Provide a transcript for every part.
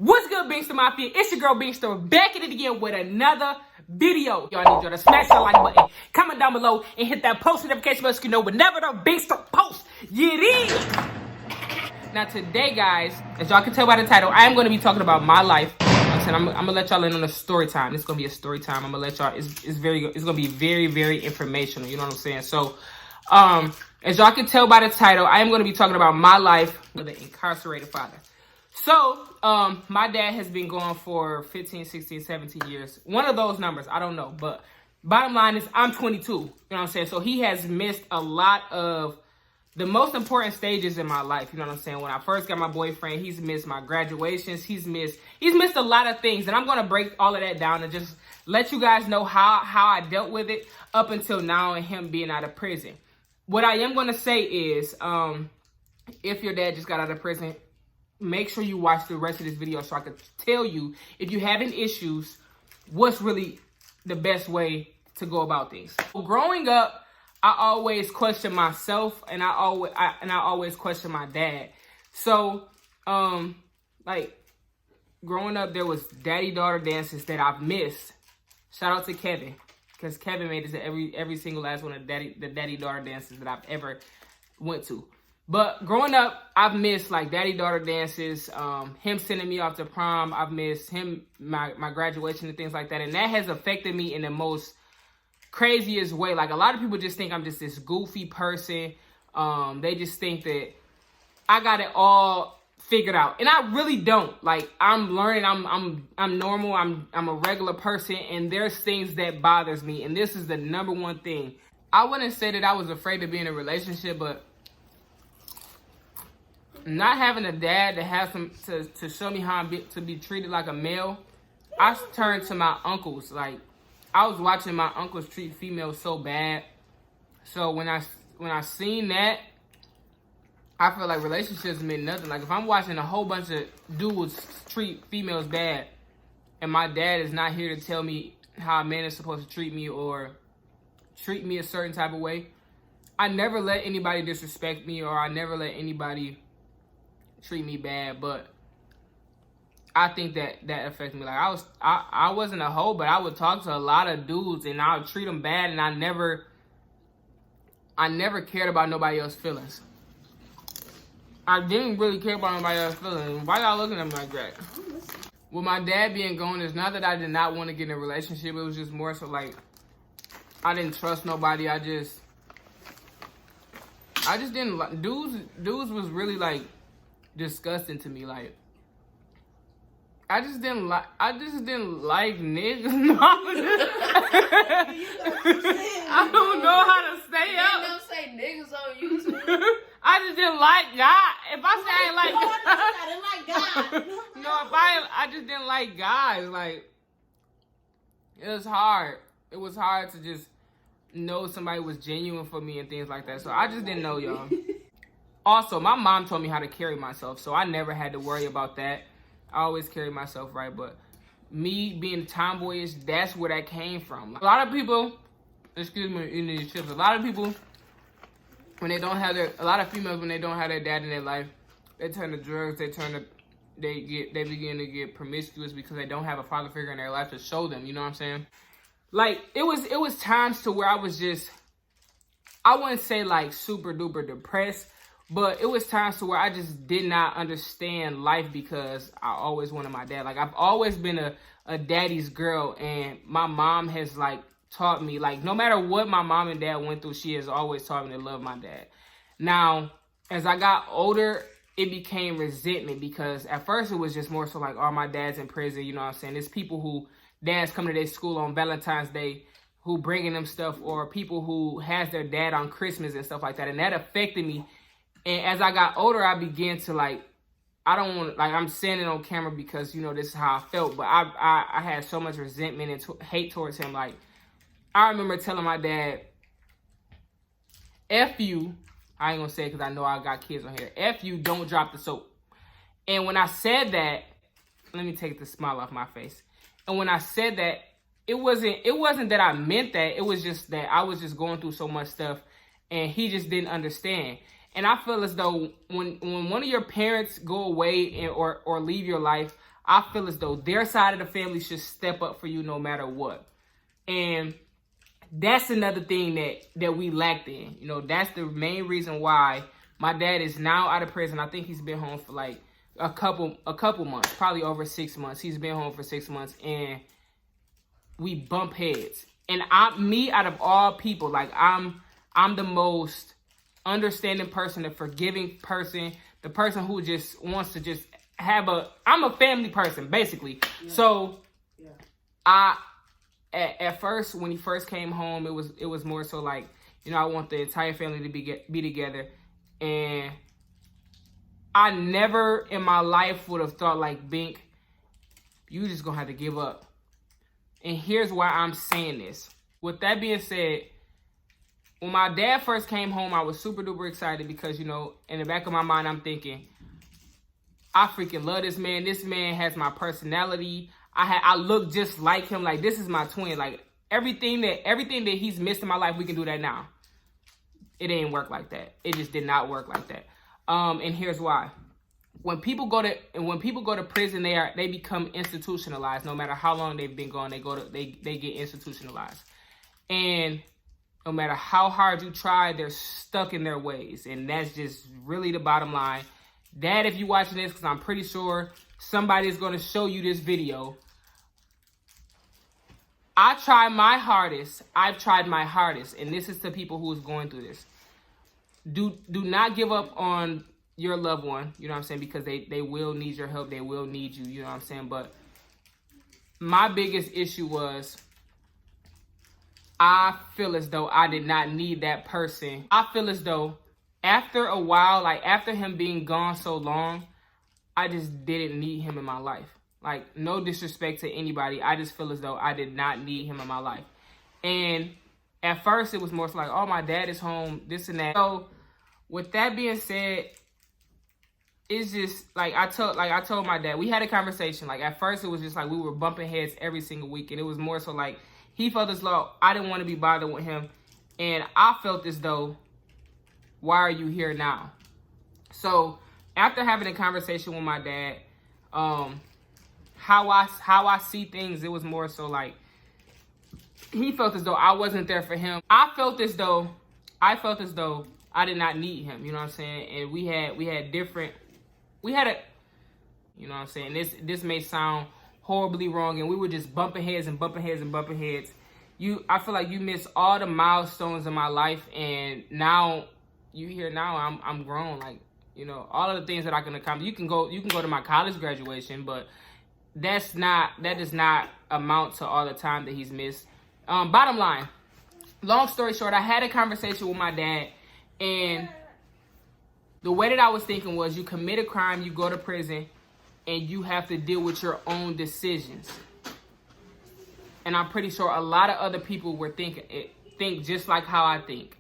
What's good, Beangster Mafia? It's your girl Beangster back at it again with another video. Y'all need y'all to smash that like button, comment down below, and hit that post notification bell so you know whenever the Beangster posts. Now today, guys, as y'all can tell by the title, I am going to be talking about my life. I'm gonna let y'all in on a story time. It's gonna be a story time. I'm gonna let y'all. It's gonna be very, very informational. You know what I'm saying? So, as y'all can tell by the title, I am gonna be talking about my life with an incarcerated father. So, my dad has been gone for 15, 16, 17 years. One of those numbers, I don't know. But bottom line is I'm 22. You know what I'm saying? So he has missed a lot of the most important stages in my life. You know what I'm saying? When I first got my boyfriend, he's missed my graduations. He's missed a lot of things. And I'm going to break all of that down and just let you guys know how I dealt with it up until now and him being out of prison. What I am going to say is, if your dad just got out of prison, make sure you watch the rest of this video so I can tell you, if you having issues, what's really the best way to go about things. So growing up, I always question myself, and I always question my dad. So, like, growing up, there was daddy-daughter dances that I've missed. Shout out to Kevin, because Kevin made it to every single last one of the daddy-daughter dances that I've ever went to. But growing up, I've missed, like, daddy-daughter dances, him sending me off to prom. I've missed my graduation and things like that. And that has affected me in the most craziest way. Like, a lot of people just think I'm just this goofy person. They just think that I got it all figured out. And I really don't. Like, I'm learning. I'm normal. I'm a regular person. And there's things that bothers me. And this is the number one thing. I wouldn't say that I was afraid to be in a relationship, but not having a dad to have to show me how to be treated like a male, I turned to my uncles. Like, I was watching my uncles treat females so bad. So when I seen that, I feel like relationships meant nothing. Like, if I'm watching a whole bunch of dudes treat females bad, and my dad is not here to tell me how a man is supposed to treat me or treat me a certain type of way, I never let anybody disrespect me, or I never let anybody treat me bad. But I think that affected me. Like, I wasn't a hoe, but I would talk to a lot of dudes and I would treat them bad, and I never cared about nobody else's feelings. I didn't really care about nobody else's feelings. Why y'all looking at me like that? With my dad being gone, it's not that I did not want to get in a relationship. It was just more so like I didn't trust nobody. I just didn't like dudes was really like disgusting to me. Like, I just didn't like niggas. I don't know how to say it. You don't say niggas on YouTube. I just didn't like God. If I say I ain't like God. No, I just didn't like guys. Like, it was hard. It was hard to just know somebody was genuine for me and things like that. So I just didn't know, y'all. Also, my mom told me how to carry myself, so I never had to worry about that. I always carry myself right, but me being tomboyish, that's where that came from. A lot of people, excuse me, eating these chips. A lot of people, when they don't have a lot of females, when they don't have their dad in their life, they turn to drugs. They begin to get promiscuous because they don't have a father figure in their life to show them. You know what I'm saying? Like, it was times to where I was just, I wouldn't say like super duper depressed, but it was times to where I just did not understand life because I always wanted my dad. Like, I've always been a daddy's girl, and my mom has, like, taught me, like, no matter what my mom and dad went through, she has always taught me to love my dad. Now, as I got older, it became resentment because at first it was just more so like, oh, my dad's in prison, you know what I'm saying? There's people who dads come to their school on Valentine's Day who bringing them stuff, or people who has their dad on Christmas and stuff like that, and that affected me. And as I got older, I began to, like, I don't want, like, I'm saying it on camera because, you know, this is how I felt. But I had so much resentment and hate towards him. Like, I remember telling my dad, F you. I ain't going to say it because I know I got kids on here. F you, don't drop the soap. And when I said that, let me take the smile off my face. And when I said that, it wasn't that I meant that. It was just that I was just going through so much stuff, and he just didn't understand. And I feel as though when one of your parents go away or leave your life, I feel as though their side of the family should step up for you no matter what. And that's another thing that we lacked in. You know, that's the main reason why my dad is now out of prison. I think he's been home for like a couple months, probably over 6 months. He's been home for 6 months, and we bump heads. And me out of all people, like I'm the most understanding person, the forgiving person, the person who just wants to just I'm a family person, basically. Yeah. So yeah. At first, when he first came home, it was more so like, you know, I want the entire family to be together. And I never in my life would have thought like, Bink, you just gonna have to give up. And here's why I'm saying this. With that being said, when my dad first came home, I was super duper excited because, you know, in the back of my mind, I'm thinking, I freaking love this man. This man has my personality. I look just like him. Like, this is my twin. Like, everything that he's missed in my life, we can do that now. It didn't work like that. It just did not work like that. And here's why. When people go to prison, they become institutionalized. No matter how long they've been gone, they get institutionalized. And no matter how hard you try, they're stuck in their ways. And that's just really the bottom line. Dad, if you're watching this, because I'm pretty sure somebody's going to show you this video. I try my hardest. I've tried my hardest. And this is to people who is going through this. Do not give up on your loved one, you know what I'm saying? Because they will need your help. They will need you, you know what I'm saying? But my biggest issue was I feel as though I did not need that person. I feel as though after a while, like after him being gone so long, I just didn't need him in my life. Like, no disrespect to anybody. I just feel as though I did not need him in my life. And at first it was more so like, oh, my dad is home, this and that. So with that being said, it's just like I told my dad, we had a conversation. Like, at first it was just like we were bumping heads every single week. And it was more so like he felt as though I didn't want to be bothered with him. And I felt as though, why are you here now? So after having a conversation with my dad, how I see things, it was more so like he felt as though I wasn't there for him. I felt as though I did not need him, you know what I'm saying? And we had a, you know what I'm saying? This may sound horribly wrong, and we were just bumping heads and bumping heads and bumping heads. I feel like you missed all the milestones in my life, and now you here now. I'm grown, like, you know, all of the things that I can accomplish. You can go to my college graduation, but that does not amount to all the time that he's missed. Bottom line, long story short, I had a conversation with my dad, and the way that I was thinking was, you commit a crime, you go to prison, and you have to deal with your own decisions. And I'm pretty sure a lot of other people were think just like how I think.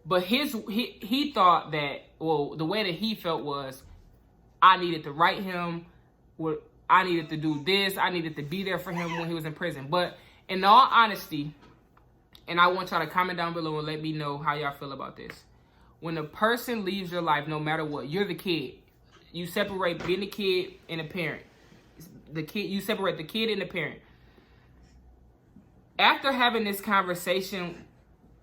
But he thought that, well, the way that he felt was, I needed to write him, I needed to do this, I needed to be there for him when he was in prison. But in all honesty, and I want y'all to comment down below and let me know how y'all feel about this. When a person leaves your life, no matter what, you're the kid. You separate being a kid and a parent. You separate the kid and the parent. After having this conversation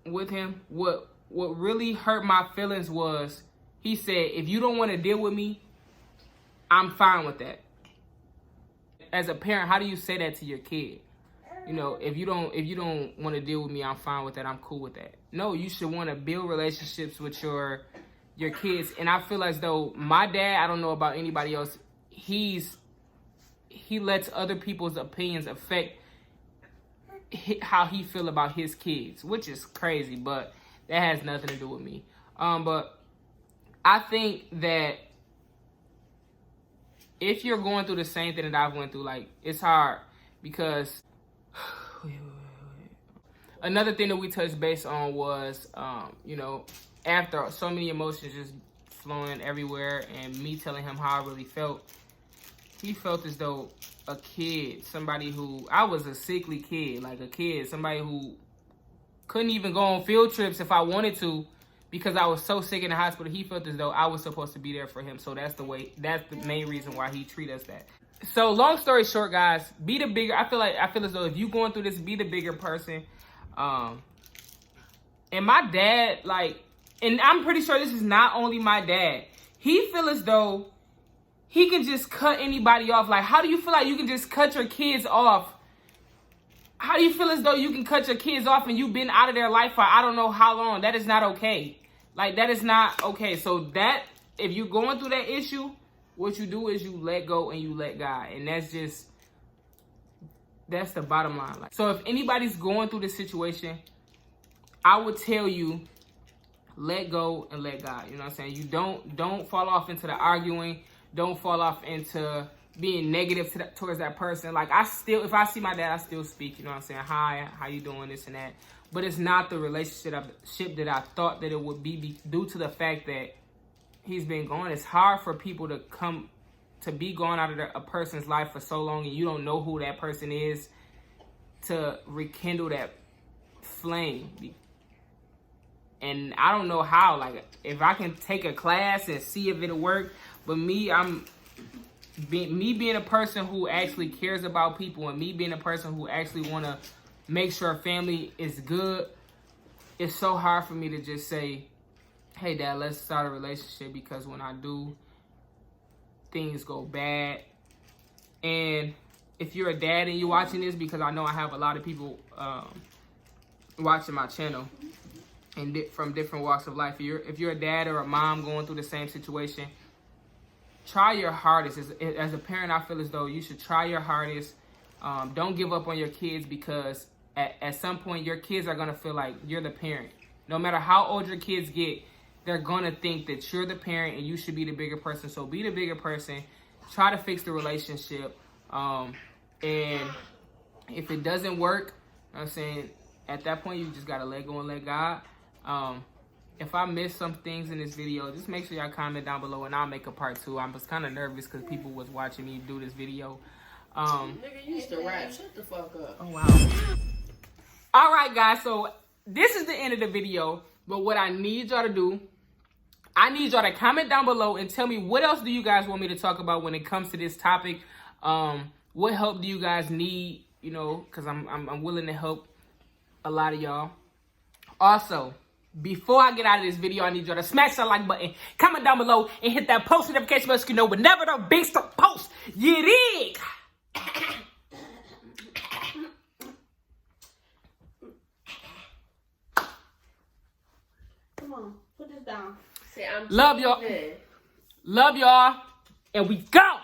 with him, what really hurt my feelings was, he said, if you don't want to deal with me, I'm fine with that. As a parent, how do you say that to your kid? You know, if you don't want to deal with me, I'm fine with that. I'm cool with that. No, you should want to build relationships with your kids. And I feel as though my dad, I don't know about anybody else, he lets other people's opinions affect how he feel about his kids, which is crazy, but that has nothing to do with me. But I think that if you're going through the same thing that I've went through, like, it's hard because another thing that we touched base on was, you know, after so many emotions just flowing everywhere and me telling him how I really felt, he felt as though a kid, somebody who, I was a sickly kid, like a kid, somebody who couldn't even go on field trips if I wanted to because I was so sick in the hospital. He felt as though I was supposed to be there for him. So that's the main reason why he treated us that. So long story short, guys, be the bigger. I feel as though if you going through this, be the bigger person. And my dad, like, and I'm pretty sure this is not only my dad. He feel as though he can just cut anybody off. Like, how do you feel like you can just cut your kids off? How do you feel as though you can cut your kids off and you've been out of their life for I don't know how long? That is not okay. Like, that is not okay. So that, if you're going through that issue, what you do is you let go and you let God. And that's the bottom line. Like, so if anybody's going through this situation, I would tell you, let go and let God. You know what I'm saying? You don't fall off into the arguing. Don't fall off into being negative towards that person. Like, if I see my dad, I still speak. You know what I'm saying? Hi, how you doing? This and that. But it's not the relationship that I thought that it would be due to the fact that he's been gone. It's hard for people to be gone out of a person's life for so long and you don't know who that person is, to rekindle that flame. And I don't know how, like, if I can take a class and see if it'll work. But me, being a person who actually cares about people, and me being a person who actually want to make sure a family is good, it's so hard for me to just say, hey, Dad, let's start a relationship, because when I do, things go bad. And if you're a dad and you're watching this, because I know I have a lot of people watching my channel and from different walks of life. If you're a dad or a mom going through the same situation, try your hardest. As a parent, I feel as though you should try your hardest. Don't give up on your kids, because at some point your kids are going to feel like you're the parent. No matter how old your kids get, they're going to think that you're the parent and you should be the bigger person. So be the bigger person. Try to fix the relationship. And if it doesn't work, you know what I'm saying, at that point, you just got to let go and let God. If I missed some things in this video, just make sure y'all comment down below and I'll make a part 2. I was kind of nervous because people was watching me do this video. Nigga, you used to rap. Shut the fuck up. Oh, wow. All right, guys. So this is the end of the video. But what I need y'all to do, I need y'all to comment down below and tell me what else do you guys want me to talk about when it comes to this topic. What help do you guys need? You know, because I'm willing to help a lot of y'all. Also, before I get out of this video, I need y'all to smash that like button, comment down below, and hit that post notification bell so you know whenever the big stuff post. You dig? Come on, put this down. Say, I'm Love y'all. Love y'all. And we go.